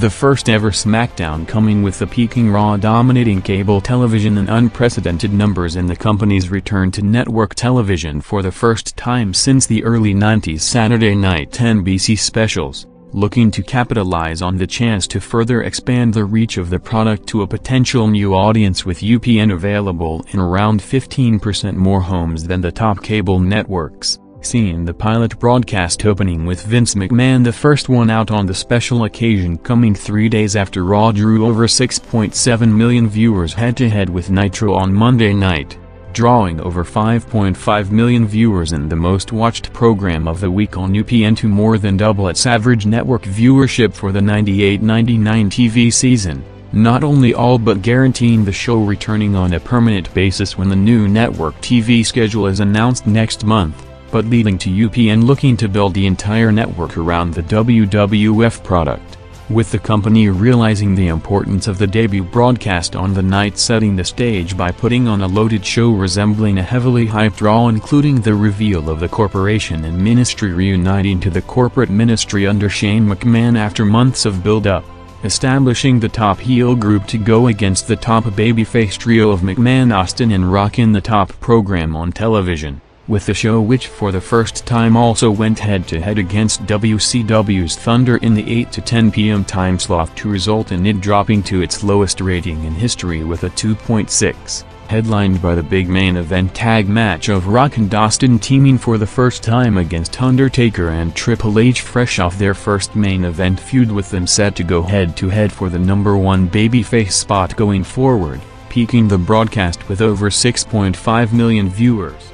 the first ever SmackDown coming with the peaking Raw dominating cable television and unprecedented numbers in the company's return to network television for the first time since the early 90s Saturday night NBC specials, looking to capitalize on the chance to further expand the reach of the product to a potential new audience with UPN available in around 15% more homes than the top cable networks. Seeing the pilot broadcast opening with Vince McMahon the first one out on the special occasion coming 3 days after Raw drew over 6.7 million viewers head-to-head with Nitro on Monday night, drawing over 5.5 million viewers in the most-watched program of the week on UPN to more than double its average network viewership for the 98-99 TV season, not only all but guaranteeing the show returning on a permanent basis when the new network TV schedule is announced next month, but leading to UPN looking to build the entire network around the WWF product, with the company realizing the importance of the debut broadcast on the night, setting the stage by putting on a loaded show resembling a heavily hyped Raw, including the reveal of the corporation and ministry reuniting to the corporate ministry under Shane McMahon after months of build-up, establishing the top heel group to go against the top babyface trio of McMahon, Austin and Rock in the top program on television, with the show which for the first time also went head-to-head against WCW's Thunder in the 8 to 10 p.m. time slot to result in it dropping to its lowest rating in history with a 2.6, headlined by the big main event tag match of Rock and Austin teaming for the first time against Undertaker and Triple H, fresh off their first main event feud with them set to go head-to-head for the #1 babyface spot going forward, peaking the broadcast with over 6.5 million viewers.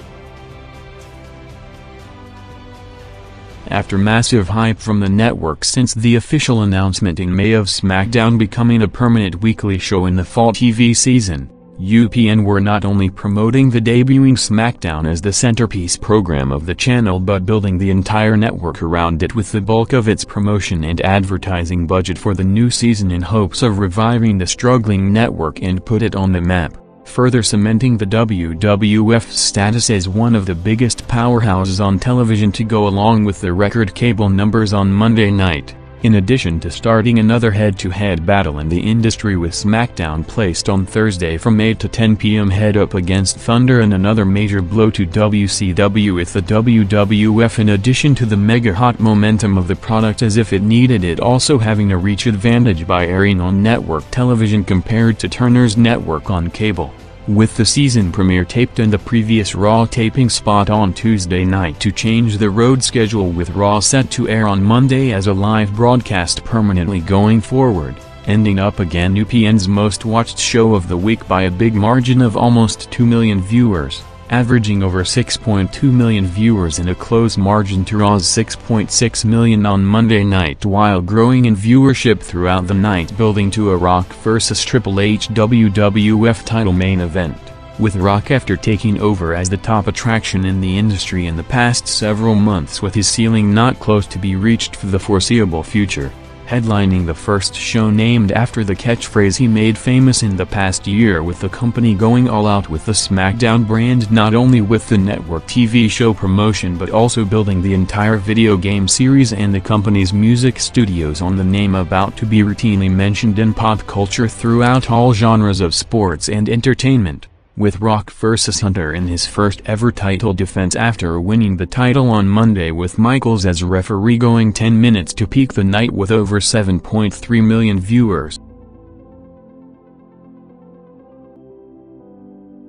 After massive hype from the network since the official announcement in May of SmackDown becoming a permanent weekly show in the fall TV season, UPN were not only promoting the debuting SmackDown as the centerpiece program of the channel but building the entire network around it with the bulk of its promotion and advertising budget for the new season in hopes of reviving the struggling network and put it on the map, further cementing the WWF's status as one of the biggest powerhouses on television to go along with the record cable numbers on Monday night, in addition to starting another head-to-head battle in the industry with SmackDown placed on Thursday from 8 to 10 p.m. head up against Thunder, and another major blow to WCW with the WWF in addition to the mega-hot momentum of the product as if it needed it also having a reach advantage by airing on network television compared to Turner's network on cable, with the season premiere taped and the previous Raw taping spot on Tuesday night to change the road schedule, with Raw set to air on Monday as a live broadcast permanently going forward, ending up again UPN's most watched show of the week by a big margin of almost 2 million viewers, averaging over 6.2 million viewers in a close margin to Raw's 6.6 million on Monday night, while growing in viewership throughout the night, building to a Rock vs Triple H WWF title main event, with Rock after taking over as the top attraction in the industry in the past several months with his ceiling not close to be reached for the foreseeable future, headlining the first show named after the catchphrase he made famous in the past year, with the company going all out with the SmackDown brand, not only with the network TV show promotion but also building the entire video game series and the company's music studios on the name, about to be routinely mentioned in pop culture throughout all genres of sports and entertainment, with Rock vs Hunter in his first ever title defense after winning the title on Monday, with Michaels as referee, going 10 minutes to peak the night with over 7.3 million viewers.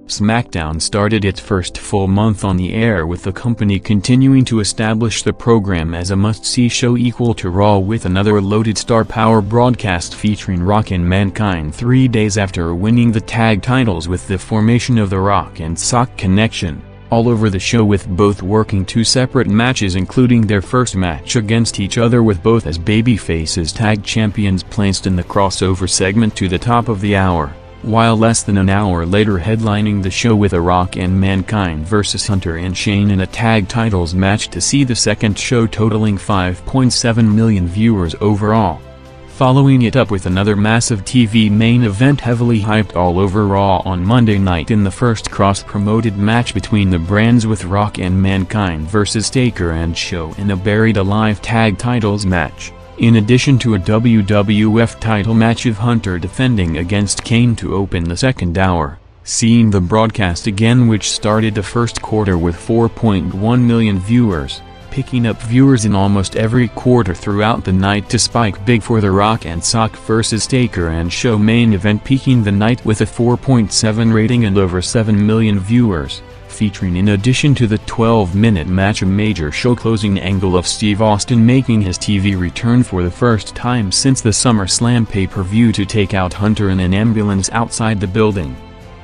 SmackDown started its first full month on the air with the company continuing to establish the program as a must-see show equal to Raw, with another loaded star power broadcast featuring Rock and Mankind 3 days after winning the tag titles with the formation of the Rock and Sock Connection, all over the show, with both working 2 separate matches including their first match against each other, with both as babyfaces tag champions placed in the crossover segment to the top of the hour, while less than an hour later headlining the show with a Rock and Mankind vs Hunter and Shane in a tag titles match to see the second show totaling 5.7 million viewers overall. Following it up with another massive TV main event heavily hyped all over Raw on Monday night in the first cross-promoted match between the brands, with Rock and Mankind vs Taker and Show in a Buried Alive tag titles match, in addition to a WWF title match of Hunter defending against Kane to open the second hour, seeing the broadcast again, which started the first quarter with 4.1 million viewers, picking up viewers in almost every quarter throughout the night to spike big for The Rock and Sock vs Taker and show main event, peaking the night with a 4.7 rating and over 7 million viewers, featuring in addition to the 12-minute match a major show closing angle of Steve Austin making his TV return for the first time since the SummerSlam pay-per-view to take out Hunter in an ambulance outside the building,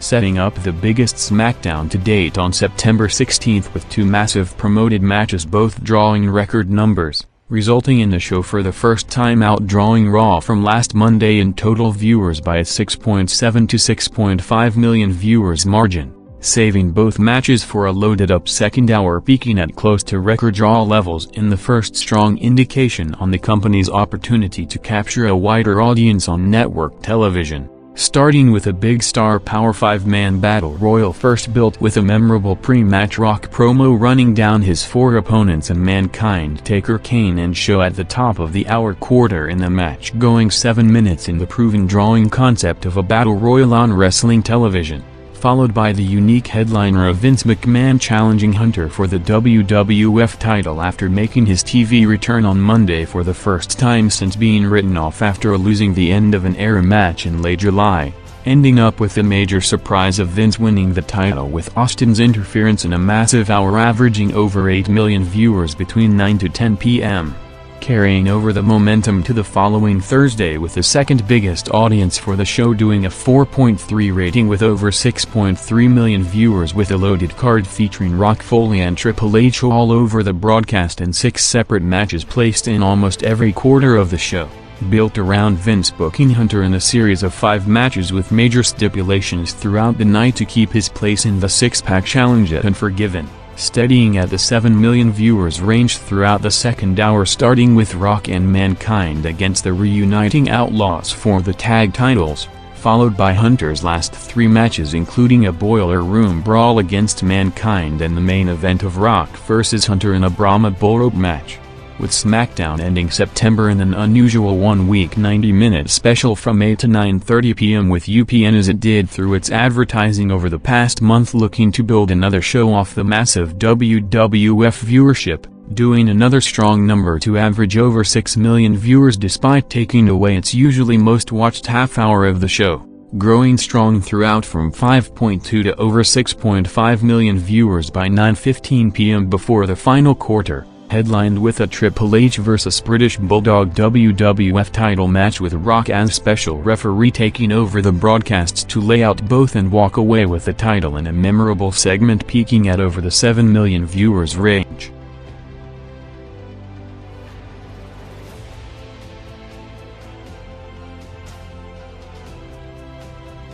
setting up the biggest SmackDown to date on September 16th with two massive promoted matches both drawing record numbers, resulting in the show for the first time outdrawing Raw from last Monday in total viewers by a 6.7 to 6.5 million viewers margin, saving both matches for a loaded-up second hour, peaking at close to record draw levels in the first, strong indication on the company's opportunity to capture a wider audience on network television. Starting with a big star power 5-man battle royal first built with a memorable pre-match Rock promo running down his four opponents and Mankind, Taker, Kane and show at the top of the hour, quarter in the match going 7 minutes in the proven drawing concept of a battle royal on wrestling television, followed by the unique headliner of Vince McMahon challenging Hunter for the WWF title after making his TV return on Monday for the first time since being written off after losing the end of an era match in late July, ending up with the major surprise of Vince winning the title with Austin's interference in a massive hour averaging over 8 million viewers between 9 to 10 p.m. carrying over the momentum to the following Thursday with the second biggest audience for the show doing a 4.3 rating with over 6.3 million viewers with a loaded card featuring Rock, Foley and Triple H all over the broadcast and 6 separate matches placed in almost every quarter of the show, built around Vince booking Hunter in a series of 5 matches with major stipulations throughout the night to keep his place in the six-pack challenge at Unforgiven, steadying at the 7 million viewers range throughout the second hour, starting with Rock and Mankind against the reuniting Outlaws for the tag titles, followed by Hunter's last 3 matches including a boiler room brawl against Mankind and the main event of Rock vs Hunter in a Brahma bull rope match, with SmackDown ending September in an unusual 1-week 90-minute special from 8 to 9:30 p.m. with UPN as it did through its advertising over the past month, looking to build another show off the massive WWF viewership, doing another strong number to average over 6 million viewers despite taking away its usually most watched half hour of the show, growing strong throughout from 5.2 to over 6.5 million viewers by 9:15 p.m. before the final quarter, headlined with a Triple H vs British Bulldog WWF title match with Rock as special referee taking over the broadcasts to lay out both and walk away with the title in a memorable segment peaking at over the 7 million viewers range.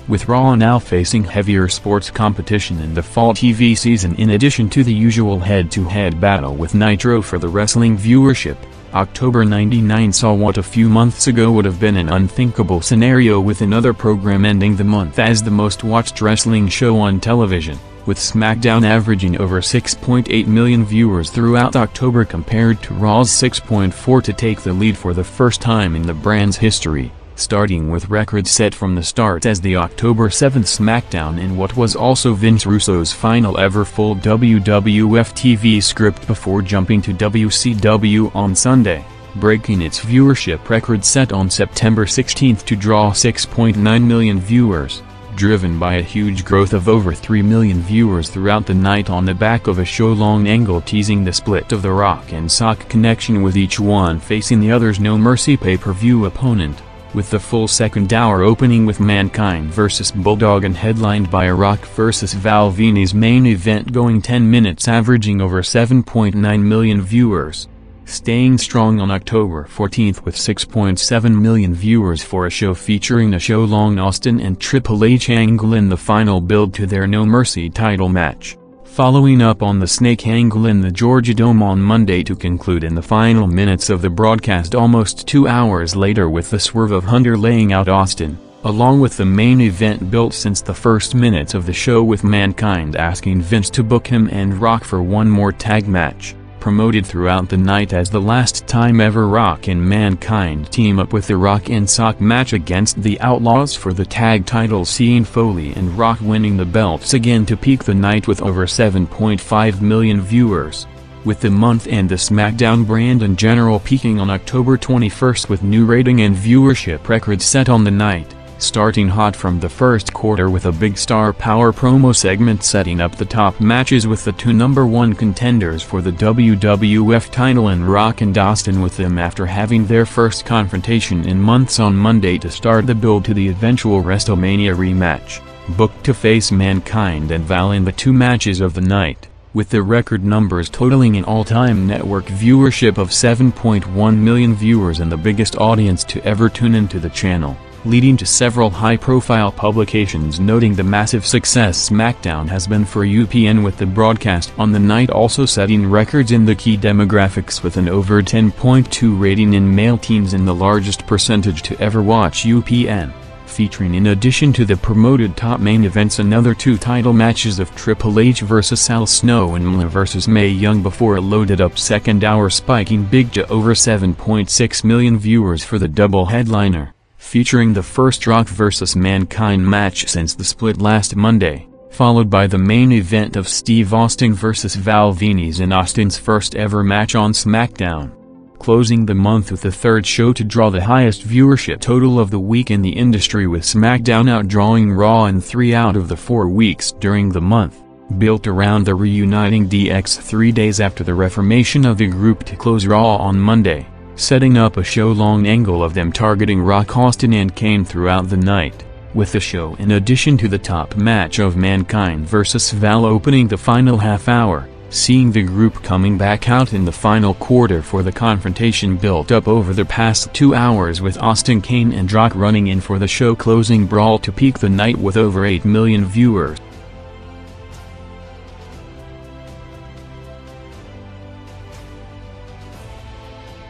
With Raw now facing heavier sports competition in the fall TV season in addition to the usual head-to-head battle with Nitro for the wrestling viewership, October '99 saw what a few months ago would have been an unthinkable scenario with another program ending the month as the most watched wrestling show on television, with SmackDown averaging over 6.8 million viewers throughout October compared to Raw's 6.4 to take the lead for the first time in the brand's history, starting with records set from the start as the October 7th SmackDown in what was also Vince Russo's final ever full WWF TV script before jumping to WCW on Sunday, breaking its viewership record set on September 16th to draw 6.9 million viewers, driven by a huge growth of over 3 million viewers throughout the night on the back of a show-long angle teasing the split of the Rock and Sock connection with each one facing the other's No Mercy pay-per-view opponent, with the full second hour opening with Mankind vs Bulldog and headlined by a Rock vs Val Venis main event going 10 minutes averaging over 7.9 million viewers, staying strong on October 14th with 6.7 million viewers for a show featuring a show-long Austin and Triple H angle in the final build to their No Mercy title match, following up on the Snake angle in the Georgia Dome on Monday to conclude in the final minutes of the broadcast almost 2 hours later with the swerve of Hunter laying out Austin, along with the main event built since the first minutes of the show with Mankind asking Vince to book him and Rock for one more tag match, promoted throughout the night as the last time ever Rock and Mankind team up with the Rock and Sock match against the Outlaws for the tag titles, seeing Foley and Rock winning the belts again to peak the night with over 7.5 million viewers, with the month and the SmackDown brand in general peaking on October 21st with new rating and viewership records set on the night. Starting hot from the first quarter with a big star power promo segment setting up the top matches with the two #1 contenders for the WWF title and Rock and Austin with them after having their first confrontation in months on Monday to start the build to the eventual WrestleMania rematch, booked to face Mankind and Val in the two matches of the night, with the record numbers totaling an all-time network viewership of 7.1 million viewers and the biggest audience to ever tune into the channel, leading to several high-profile publications noting the massive success SmackDown has been for UPN, with the broadcast on the night also setting records in the key demographics with an over 10.2 rating in male teens and the largest percentage to ever watch UPN, featuring in addition to the promoted top main events another two title matches of Triple H vs Al Snow and Mla vs Mae Young before a loaded-up second hour spiking big to over 7.6 million viewers for the double headliner, featuring the first Rock vs Mankind match since the split last Monday, followed by the main event of Steve Austin vs Val Venis in Austin's first ever match on SmackDown, closing the month with the third show to draw the highest viewership total of the week in the industry, with SmackDown outdrawing Raw in 3 out of the 4 weeks during the month, built around the reuniting DX 3 days after the reformation of the group to close Raw on Monday, setting up a show-long angle of them targeting Rock, Austin and Kane throughout the night, with the show in addition to the top match of Mankind vs Val opening the final half hour, seeing the group coming back out in the final quarter for the confrontation built up over the past 2 hours, with Austin, Kane and Rock running in for the show-closing brawl to peak the night with over 8 million viewers.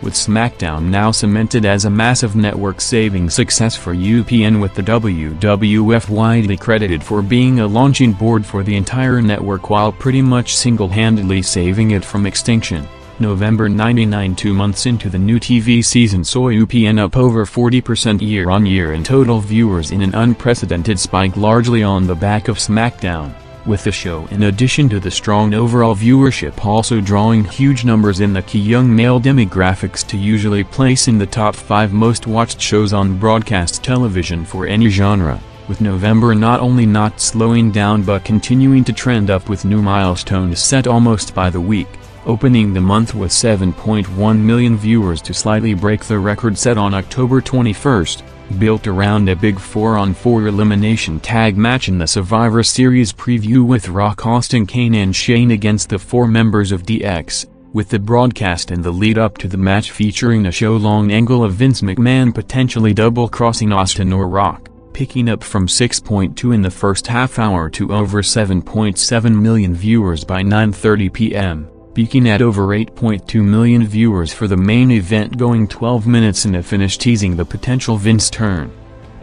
With SmackDown now cemented as a massive network-saving success for UPN, with the WWF widely credited for being a launching board for the entire network while pretty much single-handedly saving it from extinction. November '99, 2 months into the new TV season, saw UPN up over 40% year-on-year in total viewers in an unprecedented spike largely on the back of SmackDown, with the show in addition to the strong overall viewership also drawing huge numbers in the key young male demographics to usually place in the top 5 most watched shows on broadcast television for any genre, with November not only not slowing down but continuing to trend up with new milestones set almost by the week, opening the month with 7.1 million viewers to slightly break the record set on October 21st. Built around a big 4-on-4 elimination tag match in the Survivor Series preview with Rock, Austin, Kane and Shane against the 4 members of DX, with the broadcast and the lead-up to the match featuring a show-long angle of Vince McMahon potentially double-crossing Austin or Rock, picking up from 6.2 in the first half hour to over 7.7 million viewers by 9:30 p.m. peaking at over 8.2 million viewers for the main event, going 12 minutes in a finish teasing the potential Vince turn.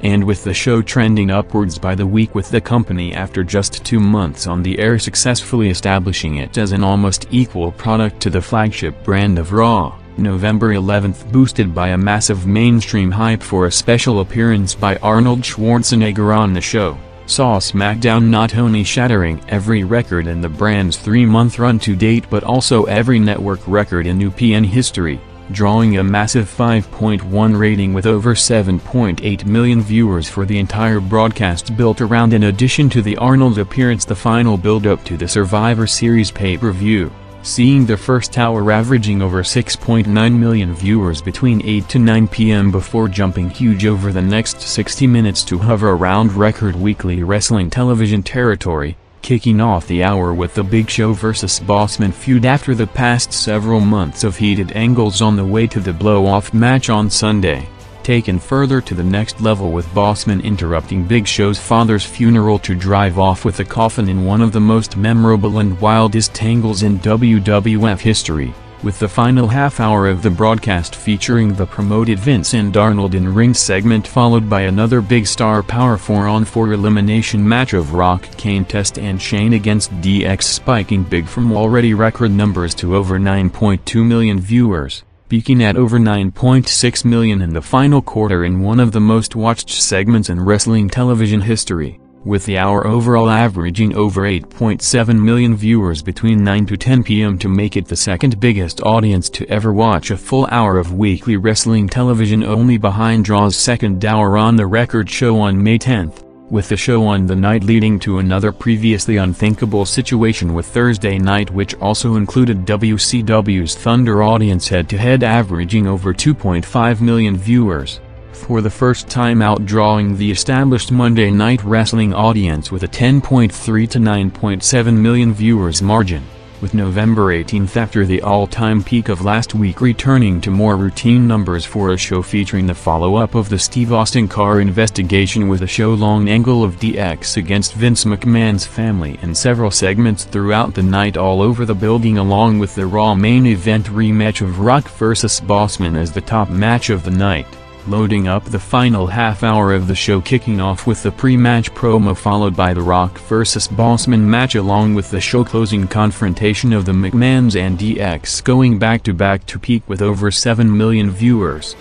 And with the show trending upwards by the week, with the company after just 2 months on the air successfully establishing it as an almost equal product to the flagship brand of Raw, November 11th boosted by a massive mainstream hype for a special appearance by Arnold Schwarzenegger on the show, saw SmackDown not only shattering every record in the brand's 3-month run to date but also every network record in UPN history, drawing a massive 5.1 rating with over 7.8 million viewers for the entire broadcast built around, in addition to the Arnold appearance, the final build-up to the Survivor Series pay-per-view, seeing the first hour averaging over 6.9 million viewers between 8 to 9 p.m. before jumping huge over the next 60 minutes to hover around record weekly wrestling television territory, kicking off the hour with the Big Show vs Bossman feud after the past several months of heated angles on the way to the blow-off match on Sunday, taken further to the next level with Bossman interrupting Big Show's father's funeral to drive off with a coffin in one of the most memorable and wildest angles in WWF history, with the final half hour of the broadcast featuring the promoted Vince and Arnold in-ring segment followed by another big star power 4-on-4 elimination match of Rock, Kane, Test and Shane against DX, spiking big from already record numbers to over 9.2 million viewers, peaking at over 9.6 million in the final quarter in one of the most watched segments in wrestling television history, with the hour overall averaging over 8.7 million viewers between 9 to 10 p.m. to make it the second biggest audience to ever watch a full hour of weekly wrestling television, only behind Draw's second hour on the record show on May 10th, with the show on the night leading to another previously unthinkable situation with Thursday night, which also included WCW's Thunder audience head-to-head averaging over 2.5 million viewers, for the first time outdrawing the established Monday Night Wrestling audience with a 10.3 to 9.7 million viewers margin, with November 18th after the all-time peak of last week returning to more routine numbers for a show featuring the follow-up of the Steve Austin car investigation with a show-long angle of DX against Vince McMahon's family and several segments throughout the night all over the building, along with the Raw main event rematch of Rock vs. Bossman as the top match of the night, loading up the final half hour of the show, kicking off with the pre-match promo followed by the Rock vs. Bossman match along with the show closing confrontation of the McMahons and DX, going back-to-back to peak with over 7 million viewers.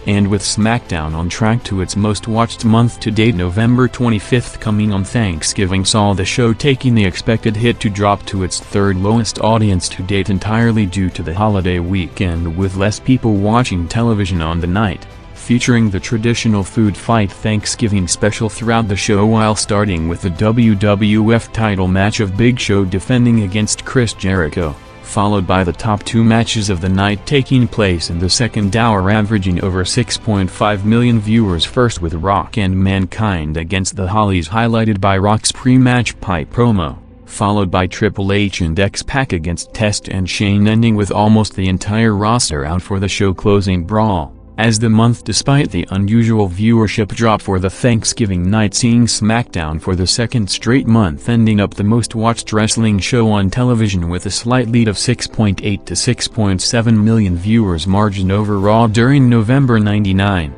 And with SmackDown on track to its most watched month to date, November 25th coming on Thanksgiving saw the show taking the expected hit to drop to its third lowest audience to date entirely due to the holiday weekend, with less people watching television on the night, featuring the traditional food fight Thanksgiving special throughout the show, while starting with the WWF title match of Big Show defending against Chris Jericho, followed by the top two matches of the night taking place in the second hour averaging over 6.5 million viewers, first with Rock and Mankind against the Hollies highlighted by Rock's pre-match pipe promo, followed by Triple H and X-Pac against Test and Shane, ending with almost the entire roster out for the show closing brawl, as the month, despite the unusual viewership drop for the Thanksgiving night, seeing SmackDown for the second straight month ending up the most watched wrestling show on television with a slight lead of 6.8 to 6.7 million viewers margin over Raw during November '99.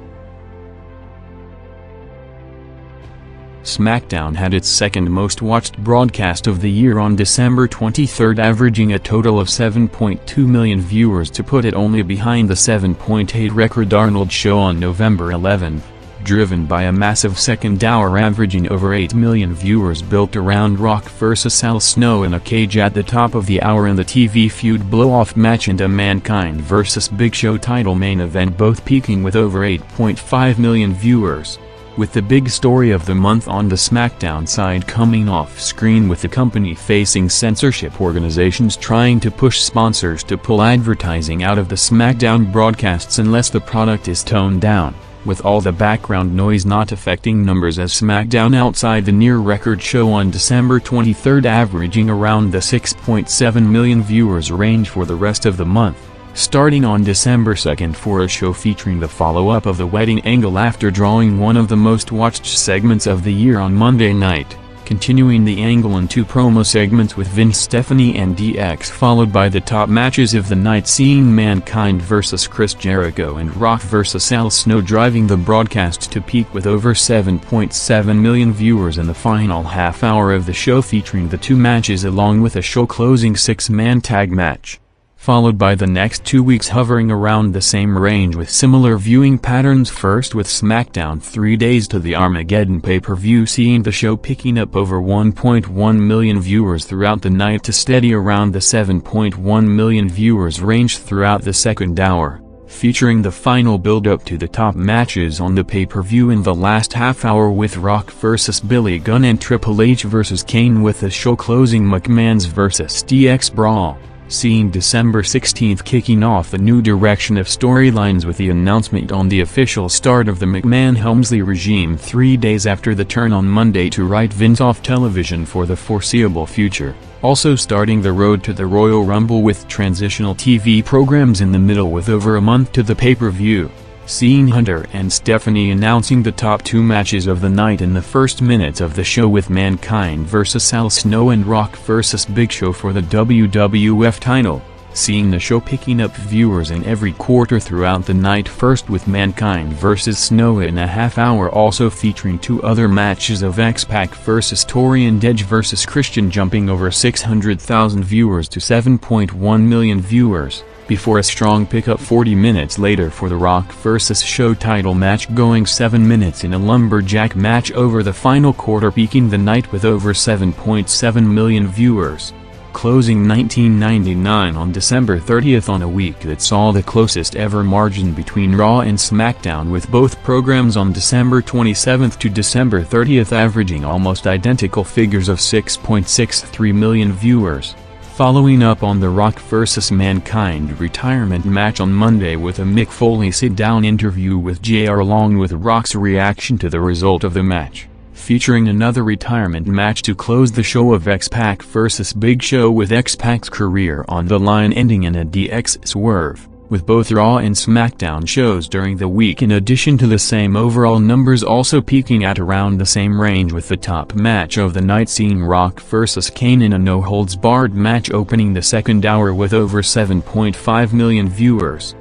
SmackDown had its second most watched broadcast of the year on December 23, averaging a total of 7.2 million viewers, to put it only behind the 7.8 record Arnold show on November 11, driven by a massive second hour averaging over 8 million viewers built around Rock vs. Al Snow in a cage at the top of the hour, and the TV feud blow-off match and a Mankind vs. Big Show title main event, both peaking with over 8.5 million viewers, with the big story of the month on the SmackDown side coming off screen, with the company facing censorship organizations trying to push sponsors to pull advertising out of the SmackDown broadcasts unless the product is toned down, with all the background noise not affecting numbers, as SmackDown outside the near-record show on December 23 averaging around the 6.7 million viewers range for the rest of the month, starting on December 2 for a show featuring the follow-up of the wedding angle after drawing one of the most watched segments of the year on Monday night, continuing the angle in two promo segments with Vince, Stephanie and DX, followed by the top matches of the night, seeing Mankind vs. Chris Jericho and Rock vs. Al Snow driving the broadcast to peak with over 7.7 million viewers in the final half hour of the show, featuring the two matches along with a show-closing six-man tag match, followed by the next 2 weeks hovering around the same range with similar viewing patterns, first with SmackDown 3 days to the Armageddon pay-per-view seeing the show picking up over 1.1 million viewers throughout the night to steady around the 7.1 million viewers range throughout the second hour, featuring the final build-up to the top matches on the pay-per-view in the last half hour with Rock vs. Billy Gunn and Triple H vs. Kane, with the show closing McMahon's vs. DX brawl, seeing December 16 kicking off the new direction of storylines with the announcement on the official start of the McMahon-Helmsley regime 3 days after the turn on Monday to write Vince off television for the foreseeable future, also starting the road to the Royal Rumble with transitional TV programs in the middle with over a month to the pay-per-view, seeing Hunter and Stephanie announcing the top two matches of the night in the first minutes of the show, with Mankind vs. Al Snow and Rock vs. Big Show for the WWF title, seeing the show picking up viewers in every quarter throughout the night, first with Mankind vs. Snow in a half-hour, also featuring 2 other matches of X-Pac vs. Tori and Edge vs. Christian, jumping over 600,000 viewers to 7.1 million viewers, before a strong pickup 40 minutes later for the Rock vs. Show title match, going 7 minutes in a lumberjack match over the final quarter, peaking the night with over 7.7 million viewers. Closing 1999 on December 30th, on a week that saw the closest ever margin between Raw and SmackDown, with both programs on December 27th to December 30th averaging almost identical figures of 6.63 million viewers. Following up on the Rock vs. Mankind retirement match on Monday with a Mick Foley sit-down interview with JR, along with Rock's reaction to the result of the match, featuring another retirement match to close the show of X-Pac vs. Big Show, with X-Pac's career on the line ending in a DX swerve, with both Raw and SmackDown shows during the week, in addition to the same overall numbers, also peaking at around the same range, with the top match of the night seeing Rock vs. Kane in a no-holds-barred match opening the second hour with over 7.5 million viewers.